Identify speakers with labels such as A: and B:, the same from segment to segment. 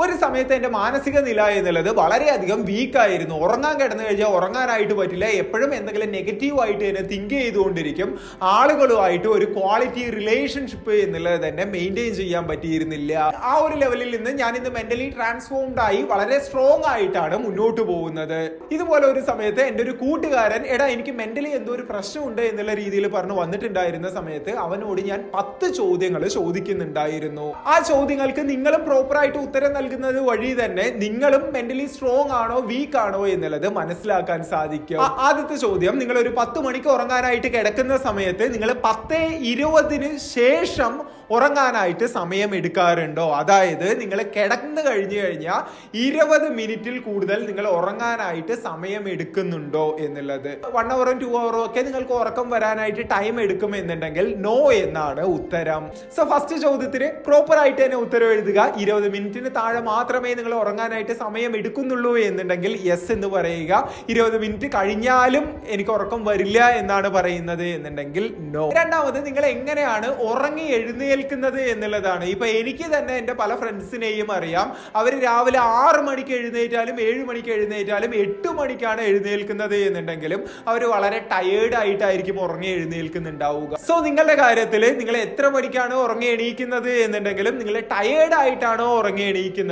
A: ഒരു സമയത്ത് എൻ്റെ മാനസിക നില എന്നുള്ളത് വളരെയധികം വീക്കായിരുന്നു. ഉറങ്ങാൻ കിടന്നു കഴിഞ്ഞാൽ ഉറങ്ങാനായിട്ട് പറ്റില്ല. എപ്പോഴും എന്തെങ്കിലും നെഗറ്റീവായിട്ട് തന്നെ തിങ്ക് ചെയ്തുകൊണ്ടിരിക്കും. ആളുകളുമായിട്ട് ഒരു ക്വാളിറ്റി റിലേഷൻഷിപ്പ് എന്നുള്ളത് തന്നെ മെയിൻറ്റെയിൻ ചെയ്യാൻ പറ്റിയിരുന്നില്ല. ആ ഒരു ലെവലിൽ നിന്ന് ഞാൻ ഇന്ന് മെന്റലി ട്രാൻസ്ഫോംഡ് ആയി വളരെ സ്ട്രോങ് ആയിട്ടാണ് മുന്നോട്ട് പോകുന്നത്. ഇതുപോലെ ഒരു സമയത്ത് എൻ്റെ ഒരു കൂട്ടുകാരൻ എടാ എനിക്ക് മെന്റലി എന്തോ ഒരു പ്രശ്നമുണ്ട് എന്നുള്ള രീതിയിൽ പറഞ്ഞു വന്നിട്ടുണ്ടായിരുന്ന സമയത്ത് അവനോട് ഞാൻ 10 ചോദ്യങ്ങൾ ചോദിക്കുന്നുണ്ടായിരുന്നു. ആ ചോദ്യങ്ങൾക്ക് നിങ്ങളും പ്രോപ്പറായിട്ട് ഉത്തരം നൽകുന്നത് വഴി തന്നെ നിങ്ങളും മെന്റലി സ്ട്രോങ് ആണോ വീക്ക് ആണോ എന്നുള്ളത് മനസ്സിലാക്കാൻ സാധിക്കും. ആദ്യത്തെ ചോദ്യം, നിങ്ങൾ ഒരു 10 മണിക്ക് ഉറങ്ങാനായിട്ട് കിടക്കുന്ന സമയത്ത് നിങ്ങൾ 10:20 ശേഷം ഉറങ്ങാനായിട്ട് സമയം എടുക്കാറുണ്ടോ? അതായത് നിങ്ങൾ കിടന്നു കഴിഞ്ഞു കഴിഞ്ഞാൽ 20 മിനിറ്റിൽ കൂടുതൽ നിങ്ങൾ ഉറങ്ങാനായിട്ട് സമയം എടുക്കുന്നുണ്ടോ എന്നുള്ളത്. 1 അവറും 2 അവറും ഒക്കെ നിങ്ങൾക്ക് ഉറക്കം വരാനായിട്ട് ടൈം എടുക്കും എന്നുണ്ടെങ്കിൽ നോ എന്നാണ് ഉത്തരം. സോ ഫസ്റ്റ് ചോദ്യത്തിന് പ്രോപ്പർ ആയിട്ട് തന്നെ ഉത്തരം എഴുതുക. 20 മിനിറ്റിന് താഴെ മാത്രമേ നിങ്ങൾ ഉറങ്ങാനായിട്ട് സമയം എടുക്കുന്നുള്ളൂ എന്നുണ്ടെങ്കിൽ യെസ് എന്ന് പറയുക. 20 മിനിറ്റ് കഴിഞ്ഞാലും എനിക്ക് ഉറക്കം വരില്ല എന്നാണ് പറയുന്നത് എന്നുണ്ടെങ്കിൽ നോ. രണ്ടാമത്, നിങ്ങൾ എങ്ങനെയാണ് ഉറങ്ങി എഴുന്നേൽക്കുന്നത് എന്നുള്ളതാണ്. ഇപ്പൊ എനിക്ക് തന്നെ എൻ്റെ പല ഫ്രണ്ട്സിനെയും അറിയാം. അവർ രാവിലെ 6 മണിക്ക് എഴുന്നേറ്റാലും 7 മണിക്ക് എഴുന്നേറ്റാലും 8 മണിക്കാണ് എഴുന്നേൽക്കുന്നത് എന്നുണ്ടെങ്കിലും അവർ വളരെ ടയേർഡ് ആയിട്ടായിരിക്കും ഉറങ്ങി എഴുന്നേൽക്കുന്നുണ്ടാവുക. സോ നിങ്ങളുടെ കാര്യത്തിൽ നിങ്ങൾ എത്ര മണിക്കാണ് ഉറങ്ങി എണീക്കുന്നത് എന്നുണ്ടെങ്കിലും നിങ്ങൾ ടയേർഡ് ആയിട്ടാണോ ഉറങ്ങി എണീക്കുന്നത്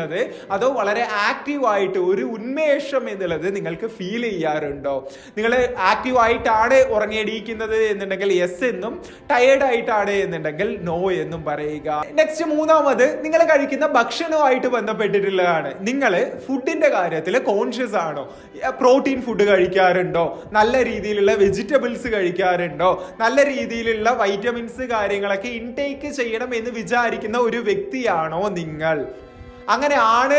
A: അതോ വളരെ ആക്റ്റീവ് ആയിട്ട് ഒരു ഉന്മേഷം എന്നുള്ളത് നിങ്ങൾക്ക് ഫീൽ ചെയ്യാറുണ്ടോ? നിങ്ങൾ ആക്റ്റീവ് ആയിട്ടാണ് ഉറങ്ങി എണീക്കുന്നത് എന്നുണ്ടെങ്കിൽ യെസ് എന്നും, ടയേർഡ് ആയിട്ടാണ് എന്നുണ്ടെങ്കിൽ നോ എന്നും പറയുക. നെക്സ്റ്റ്, മൂന്നാമത്, നിങ്ങൾ കഴിക്കുന്ന ഭക്ഷണവുമായിട്ട് ബന്ധപ്പെട്ടിട്ടുള്ളതാണ്. നിങ്ങൾ ഫുഡിന്റെ കാര്യത്തിൽ കോൺഷ്യസ് ആണോ? പ്രോട്ടീൻ ഫുഡ് കഴിക്കാറുണ്ടോ? നല്ല രീതിയിലുള്ള വെജിറ്റബിൾസ് കഴിക്കാറുണ്ടോ? നല്ല രീതിയിലുള്ള വൈറ്റമിൻസ് കാര്യങ്ങളൊക്കെ ഇൻടേക്ക് ചെയ്യണം എന്ന് വിചാരിക്കുന്ന ഒരു വ്യക്തിയാണോ നിങ്ങൾ? അങ്ങനെയാണ്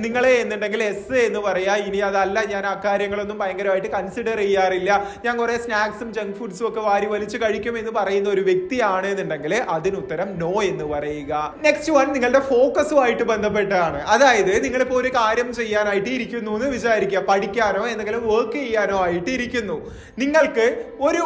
A: നിങ്ങളെ എന്നുണ്ടെങ്കിൽ എസ് എന്ന് പറയാ. ഇനി അതല്ല, ഞാൻ ആ കാര്യങ്ങളൊന്നും ഭയങ്കരമായിട്ട് കൺസിഡർ ചെയ്യാറില്ല, ഞാൻ കുറെ സ്നാക്സും ജങ്ക് ഫുഡ്സും ഒക്കെ വാരി വലിച്ച് കഴിക്കും എന്ന് പറയുന്ന ഒരു വ്യക്തിയാണ് എന്നുണ്ടെങ്കിൽ അതിനുത്തരം നോ എന്ന് പറയുക. നെക്സ്റ്റ് വൺ, നിങ്ങളുടെ ഫോക്കസുമായിട്ട് ബന്ധപ്പെട്ടാണ്. അതായത് നിങ്ങളിപ്പോൾ ഒരു കാര്യം ചെയ്യാനായിട്ട് ഇരിക്കുന്നു എന്ന് വിചാരിക്കുക, പഠിക്കാനോ എന്തെങ്കിലും വർക്ക് ചെയ്യാനോ ആയിട്ട് ഇരിക്കുന്നു. നിങ്ങൾക്ക് ഒരു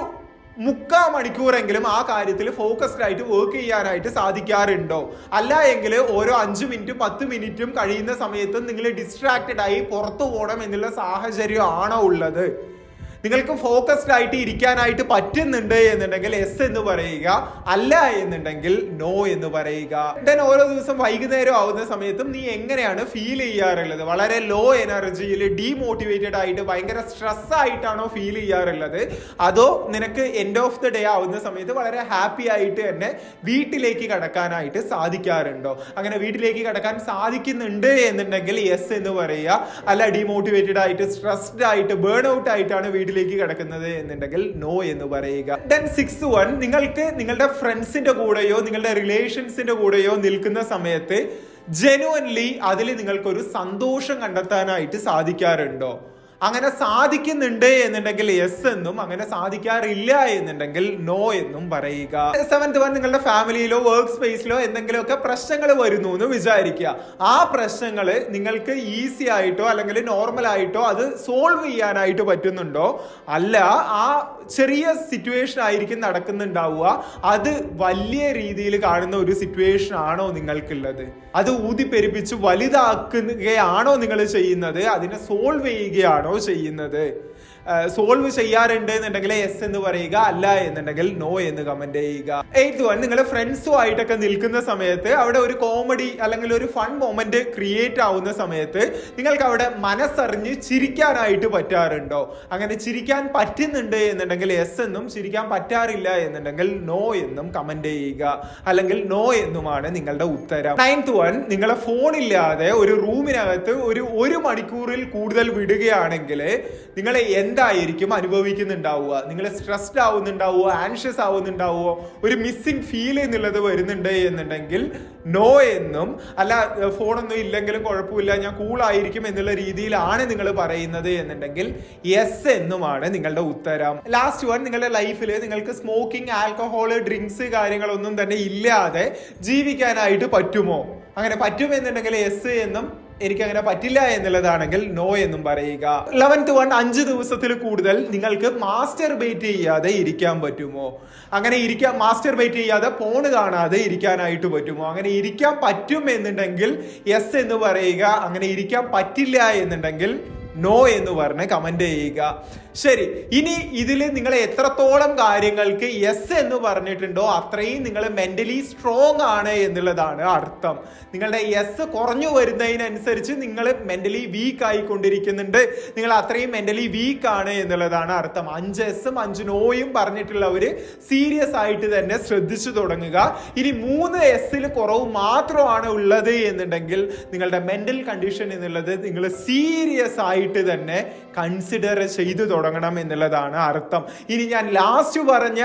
A: 3/4 മണിക്കൂറെങ്കിലും ആ കാര്യത്തിൽ ഫോക്കസ്ഡ് ആയിട്ട് വർക്ക് ചെയ്യാനായിട്ട് സാധിക്കാറുണ്ടോ? അല്ല എങ്കിൽ ഓരോ 5 മിനിറ്റും 10 മിനിറ്റും കഴിയുന്ന സമയത്തും നിങ്ങൾ ഡിസ്ട്രാക്റ്റഡ് ആയി പുറത്തു പോകണം എന്നുള്ള സാഹചര്യം ആണോ ഉള്ളത്? നിങ്ങൾക്ക് ഫോക്കസ്ഡ് ആയിട്ട് ഇരിക്കാനായിട്ട് പറ്റുന്നുണ്ട് എന്നുണ്ടെങ്കിൽ എസ് എന്ന് പറയുക, അല്ല എന്നുണ്ടെങ്കിൽ നോ എന്ന് പറയുക. ദെൻ ഓരോ ദിവസം വൈകുന്നേരം ആവുന്ന സമയത്തും നീ എങ്ങനെയാണ് ഫീൽ ചെയ്യാറുള്ളത്? വളരെ ലോ എനർജിയിൽ ഡീമോട്ടിവേറ്റഡ് ആയിട്ട് ഭയങ്കര സ്ട്രെസ് ആയിട്ടാണോ ഫീൽ ചെയ്യാറുള്ളത്? അതോ നിനക്ക് എൻഡ് ഓഫ് ദി ഡേ ആവുന്ന സമയത്ത് വളരെ ഹാപ്പി ആയിട്ട് തന്നെ വീട്ടിലേക്ക് കടക്കാനായിട്ട് സാധിക്കാറുണ്ടോ? അങ്ങനെ വീട്ടിലേക്ക് കടക്കാൻ സാധിക്കുന്നുണ്ട് എന്നുണ്ടെങ്കിൽ യെസ് എന്ന് പറയുക. അല്ല, ഡീമോട്ടിവേറ്റഡ് ആയിട്ട് സ്ട്രെസ്ഡ് ആയിട്ട് ബേൺ ഔട്ട് ആയിട്ടാണ് വീട്ടിലേക്ക് കിടക്കുന്നത് എന്നുണ്ടെങ്കിൽ നോ എന്ന് പറയുക. ദെൻ 6th വൺ, നിങ്ങൾക്ക് നിങ്ങളുടെ ഫ്രണ്ട്സിന്റെ കൂടെയോ നിങ്ങളുടെ റിലേഷൻസിന്റെ കൂടെയോ നിൽക്കുന്ന സമയത്ത് ജെനുവൻലി അതിൽ നിങ്ങൾക്കൊരു സന്തോഷം കണ്ടെത്താനായിട്ട് സാധിക്കാറുണ്ടോ? അങ്ങനെ സാധിക്കുന്നുണ്ട് എന്നുണ്ടെങ്കിൽ യെസ് എന്നും, അങ്ങനെ സാധിക്കാറില്ല എന്നുണ്ടെങ്കിൽ നോ എന്നും പറയുക. 7th വൺ, നിങ്ങളുടെ ഫാമിലിയിലോ വർക്ക് സ്പേസിലോ എന്തെങ്കിലുമൊക്കെ പ്രശ്നങ്ങൾ വരുന്നു എന്ന് വിചാരിക്കുക. ആ പ്രശ്നങ്ങൾ നിങ്ങൾക്ക് ഈസി ആയിട്ടോ അല്ലെങ്കിൽ നോർമൽ ആയിട്ടോ അത് സോൾവ് ചെയ്യാനായിട്ട് പറ്റുന്നുണ്ടോ? അല്ല, ആ ചെറിയ സിറ്റുവേഷൻ ആയിരിക്കും നടക്കുന്നുണ്ടാവുക, അത് വലിയ രീതിയിൽ കാണുന്ന ഒരു സിറ്റുവേഷൻ ആണോ നിങ്ങൾക്കുള്ളത്? അത് ഊതിപ്പെരുപ്പിച്ച് വലുതാക്കുകയാണോ നിങ്ങൾ ചെയ്യുന്നത്? അതിനെ സോൾവ് ചെയ്യുകയാണോ ചെയ്യുന്നത്? സോൾവ് ചെയ്യാറുണ്ട് എന്നുണ്ടെങ്കിൽ എസ് എന്ന് പറയുക, അല്ല എന്നുണ്ടെങ്കിൽ നോ എന്ന് കമന്റ് ചെയ്യുക. 8th വൺ, നിങ്ങൾ ഫ്രണ്ട്സുമായിട്ടൊക്കെ നിൽക്കുന്ന സമയത്ത് അവിടെ ഒരു കോമഡി അല്ലെങ്കിൽ ഒരു ഫൺ മൊമെന്റ് ക്രിയേറ്റ് ആവുന്ന സമയത്ത് നിങ്ങൾക്ക് അവിടെ മനസ്സറിഞ്ഞ് ചിരിക്കാനായിട്ട് പറ്റാറുണ്ടോ? അങ്ങനെ ചിരിക്കാൻ പറ്റുന്നുണ്ട് എന്നുണ്ടെങ്കിൽ എസ് എന്നും, ചിരിക്കാൻ പറ്റാറില്ല എന്നുണ്ടെങ്കിൽ നോ എന്നും കമന്റ് ചെയ്യുക, അല്ലെങ്കിൽ നോ എന്നുമാണ് നിങ്ങളുടെ ഉത്തരം. 9th വൺ, നിങ്ങളെ ഫോണില്ലാതെ ഒരു റൂമിനകത്ത് ഒരു മണിക്കൂറിൽ കൂടുതൽ വിടുകയാണെങ്കിൽ നിങ്ങൾ എന്തായിരിക്കും അനുഭവിക്കുന്നുണ്ടാവുക? നിങ്ങൾ സ്ട്രെസ്ഡ് ആവുന്നുണ്ടാവുമോ? ആൻഷ്യസ് ആവുന്നുണ്ടാവുമോ? ഒരു മിസ്സിംഗ് ഫീൽ എന്നുള്ളത് വരുന്നുണ്ട് എന്നുണ്ടെങ്കിൽ നോ എന്നും, അല്ല ഫോണൊന്നും ഇല്ലെങ്കിലും കുഴപ്പമില്ല ഞാൻ കൂളായിരിക്കും എന്നുള്ള രീതിയിലാണ് നിങ്ങൾ പറയുന്നത് എന്നുണ്ടെങ്കിൽ യെസ് എന്നുമാണ് നിങ്ങളുടെ ഉത്തരം. ലാസ്റ്റ് വൺ, നിങ്ങളുടെ ലൈഫിൽ നിങ്ങൾക്ക് സ്മോക്കിംഗ്, ആൽക്കഹോൾ, ഡ്രിങ്ക്സ് കാര്യങ്ങളൊന്നും തന്നെ ഇല്ലാതെ ജീവിക്കാനായിട്ട് പറ്റുമോ? അങ്ങനെ പറ്റുമെന്നുണ്ടെങ്കിൽ യെസ് എന്നും, എനിക്ക് അങ്ങനെ പറ്റില്ല എന്നുള്ളതാണെങ്കിൽ നോ എന്നും പറയുക. 11th വൺ 5 ദിവസത്തിൽ കൂടുതൽ നിങ്ങൾക്ക് മാസ്റ്റർബേറ്റ് ചെയ്യാതെ ഇരിക്കാൻ പറ്റുമോ? അങ്ങനെ മാസ്റ്റർബേറ്റ് ചെയ്യാതെ ഫോൺ കാണാതെ ഇരിക്കാനായിട്ട് പറ്റുമോ? അങ്ങനെ ഇരിക്കാൻ പറ്റും എന്നുണ്ടെങ്കിൽ യെസ് എന്ന് പറയുക. അങ്ങനെ ഇരിക്കാൻ പറ്റില്ല എന്നുണ്ടെങ്കിൽ നോ എന്ന് പറഞ്ഞ് കമന്റ് ചെയ്യുക. ശരി, ഇനി ഇതിൽ നിങ്ങൾ എത്രത്തോളം കാര്യങ്ങൾക്ക് യെസ് എന്ന് പറഞ്ഞിട്ടുണ്ടോ അത്രയും നിങ്ങൾ മെന്റലി സ്ട്രോങ് ആണ് എന്നുള്ളതാണ് അർത്ഥം. നിങ്ങളുടെ യെസ് കുറഞ്ഞു വരുന്നതിനനുസരിച്ച് നിങ്ങൾ മെന്റലി വീക്ക് ആയിക്കൊണ്ടിരിക്കുന്നുണ്ട്, നിങ്ങൾ അത്രയും മെന്റലി വീക്ക് ആണ് എന്നുള്ളതാണ് അർത്ഥം. 5 യെസും 5 നോയും പറഞ്ഞിട്ടുള്ളവര് സീരിയസ് ആയിട്ട് തന്നെ ശ്രദ്ധിച്ചു തുടങ്ങുക. ഇനി 3 യെസ്സിൽ കുറവ് മാത്രമാണ് ഉള്ളത് എന്നുണ്ടെങ്കിൽ നിങ്ങളുടെ മെന്റൽ കണ്ടീഷൻ എന്നുള്ളത് നിങ്ങൾ സീരിയസ് ആയിട്ട് തന്നെ കൺസിഡർ ചെയ്തു തുടങ്ങണം എന്നുള്ളതാണ് അർത്ഥം. ഇനി ഞാൻ ലാസ്റ്റ് പറഞ്ഞ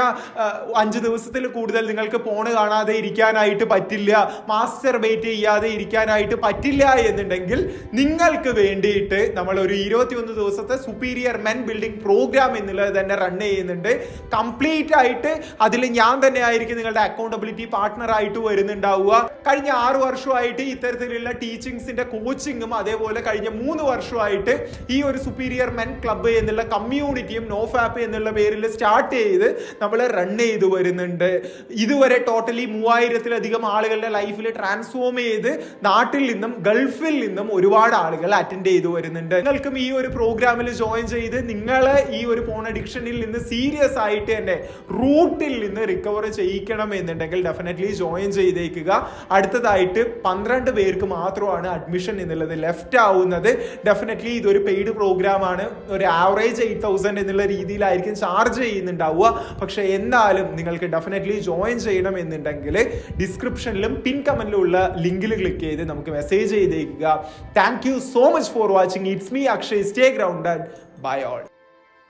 A: 5 ദിവസത്തിൽ കൂടുതൽ നിങ്ങൾക്ക് ഫോൺ കാണാതെ ഇരിക്കാനായിട്ട് പറ്റില്ല, മാസ്റ്റർബേറ്റ് ചെയ്യാതെ ഇരിക്കാനായിട്ട് പറ്റില്ല എന്നുണ്ടെങ്കിൽ നിങ്ങൾക്ക് വേണ്ടിയിട്ട് നമ്മൾ ഒരു 21 ദിവസത്തെ സുപ്പീരിയർ മെൻ ബിൽഡിംഗ് പ്രോഗ്രാം എന്നുള്ളത് തന്നെ റൺ ചെയ്യുന്നുണ്ട്. കംപ്ലീറ്റ് ആയിട്ട് അതിൽ ഞാൻ തന്നെ ആയിരിക്കും നിങ്ങളുടെ അക്കൗണ്ടബിലിറ്റി പാർട്ട്ണർ ആയിട്ട് വരുന്നുണ്ടാവുക. കഴിഞ്ഞ 6 വർഷമായിട്ട് ഇത്തരത്തിലുള്ള ടീച്ചിങ്സിന്റെ കോച്ചിങ്ങും അതേപോലെ കഴിഞ്ഞ 3 വർഷമായിട്ട് ഈ ഒരു സുപ്പീരിയർ മെൻ ക്ലബ്ബ് എന്നുള്ള കമ്മ്യൂണിറ്റിയും നോഫാപ്പ് എന്നുള്ള പേരിൽ സ്റ്റാർട്ട് ചെയ്ത് നമ്മൾ റൺ ചെയ്തു വരുന്നുണ്ട്. ഇതുവരെ ടോട്ടലി 3000-ലധികം ആളുകളുടെ ലൈഫിൽ ട്രാൻസ്ഫോം ചെയ്ത് നാട്ടിൽ നിന്നും ഗൾഫിൽ നിന്നും ഒരുപാട് ആളുകൾ അറ്റൻഡ് ചെയ്തു വരുന്നുണ്ട്. നിങ്ങൾക്കും ഈ ഒരു പ്രോഗ്രാമിൽ ജോയിൻ ചെയ്ത് നിങ്ങളെ ഈ ഒരു ഫോൺ അഡിക്ഷനിൽ നിന്ന് സീരിയസ് ആയിട്ട് തന്നെ റൂട്ടിൽ നിന്ന് റിക്കവർ ചെയ്യിക്കണം എന്നുണ്ടെങ്കിൽ ഡെഫിനറ്റ്ലി ജോയിൻ ചെയ്തേക്കുക. അടുത്തതായിട്ട് 12 പേർക്ക് മാത്രമാണ് അഡ്മിഷൻ എന്നുള്ളത് ലെഫ്റ്റ് ആവുന്നത്. ഡെഫിനറ്റ്ലി ഇതൊരു പെയ്ഡ് പ്രോഗ്രാം ആണ്. ഒരു ആവറേജ് 8,000 എന്നുള്ള രീതിയിലായിരിക്കും ചാർജ് ചെയ്യുന്നുണ്ടാവുക. പക്ഷെ എന്നാലും നിങ്ങൾക്ക് ഡെഫിനറ്റ്ലി ജോയിൻ ചെയ്യണം എന്നുണ്ടെങ്കിൽ ഡിസ്ക്രിപ്ഷനിലും പിൻ കമന്റിലും ഉള്ള ലിങ്കിൽ ക്ലിക്ക് ചെയ്ത് നമുക്ക് മെസ്സേജ് ചെയ്തേക്കുക. Thank you so much for watching. It's me Akshay. Stay grounded. Bye all.